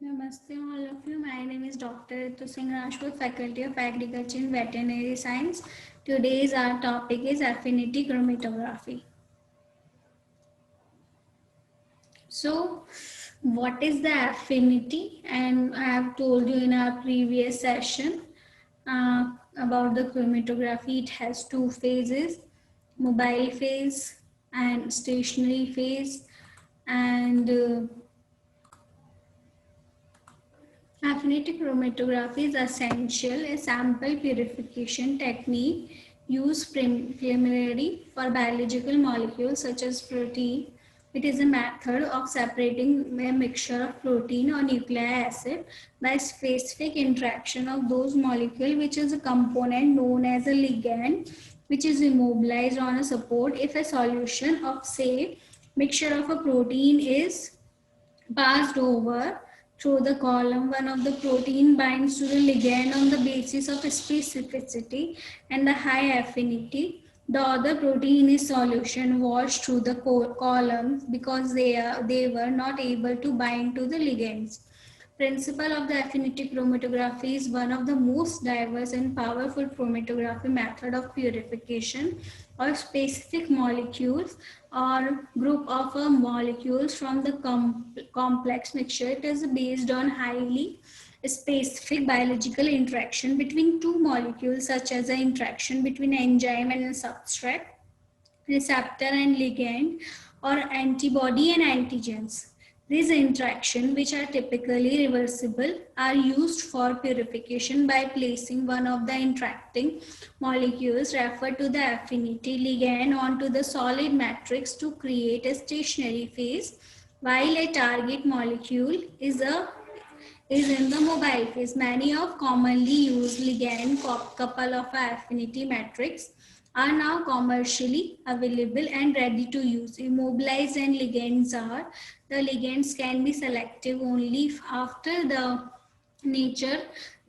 Namaste all of you. My name is Dr. Ritu Singh Rajput, Faculty of Agriculture and Veterinary Science. Today's our topic is affinity chromatography. So, what is the affinity? And I have told you in our previous session about the chromatography. It has two phases: mobile phase and stationary phase. And Affinity chromatography is essential, a sample purification technique used primarily for biological molecules such as protein. It is a method of separating a mixture of protein or nucleic acid by specific interaction of those molecules, which is a component known as a ligand, which is immobilized on a support. If a solution of, say, mixture of a protein is passed over through the column, one of the protein binds to the ligand on the basis of specificity and the high affinity. The other protein is solution washed through the columns because they were not able to bind to the ligands. Principle of the affinity chromatography is one of the most diverse and powerful chromatography method of purification of specific molecules or group of molecules from the complex mixture. It is based on highly specific biological interaction between two molecules, such as the interaction between enzyme and a substrate, receptor and ligand, or antibody and antigens. These interactions, which are typically reversible, are used for purification by placing one of the interacting molecules referred to the affinity ligand onto the solid matrix to create a stationary phase, while a target molecule is in the mobile phase. Many of commonly used ligand couple of affinity matrix are now commercially available and ready to use. Immobilized and ligands are the ligands can be selective only after the nature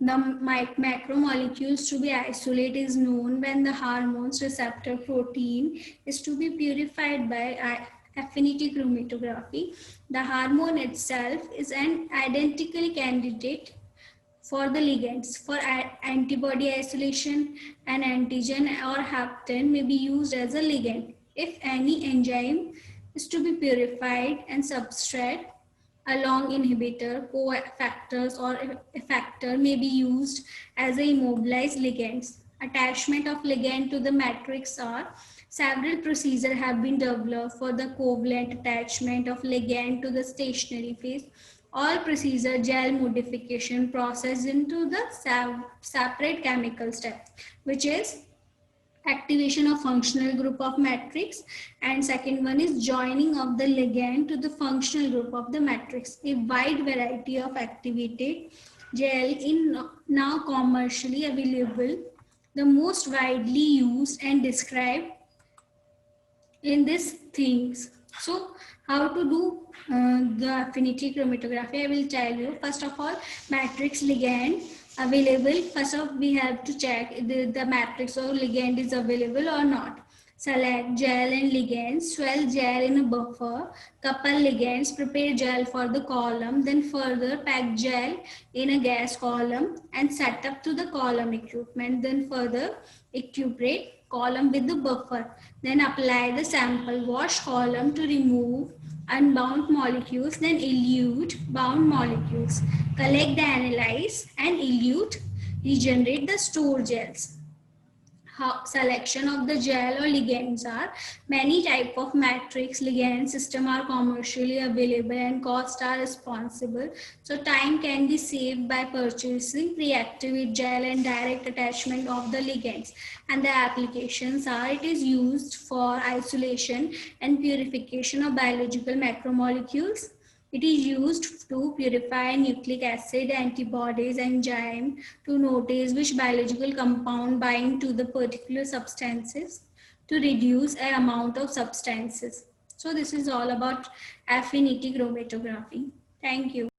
the macromolecules to be isolated is known when the hormones receptor protein is to be purified by affinity chromatography. The hormone itself is an identical candidate for the ligands. For antibody isolation, an antigen or hapten may be used as a ligand. If any enzyme is to be purified and substrate along inhibitor, cofactors or effector may be used as a immobilized ligands. Attachment of ligand to the matrix are several procedures have been developed for the covalent attachment of ligand to the stationary phase. All procedure gel modification process into the separate chemical step, which is activation of functional group of matrix, and second one is joining of the ligand to the functional group of the matrix. A wide variety of activated gel in now commercially available. The most widely used and described in these things. So how to do the affinity chromatography, I will tell you. First of all, matrix ligand available. First of all, we have to check the matrix or ligand is available or not. Select gel and ligands, swell gel in a buffer, couple ligands, prepare gel for the column, then further pack gel in a gas column and set up to the column equipment, then further equipment column with the buffer. Then apply the sample wash column to remove unbound molecules, then elute bound molecules. Collect the analyze and elute, regenerate the store gels. How selection of the gel or ligands are. Many type of matrix ligand system are commercially available and cost are responsible. So time can be saved by purchasing pre-activate gel and direct attachment of the ligands. And the applications are, it is used for isolation and purification of biological macromolecules. It is used to purify nucleic acid, antibodies, enzyme to notice which biological compound bind to the particular substances to reduce a amount of substances. So this is all about affinity chromatography. Thank you.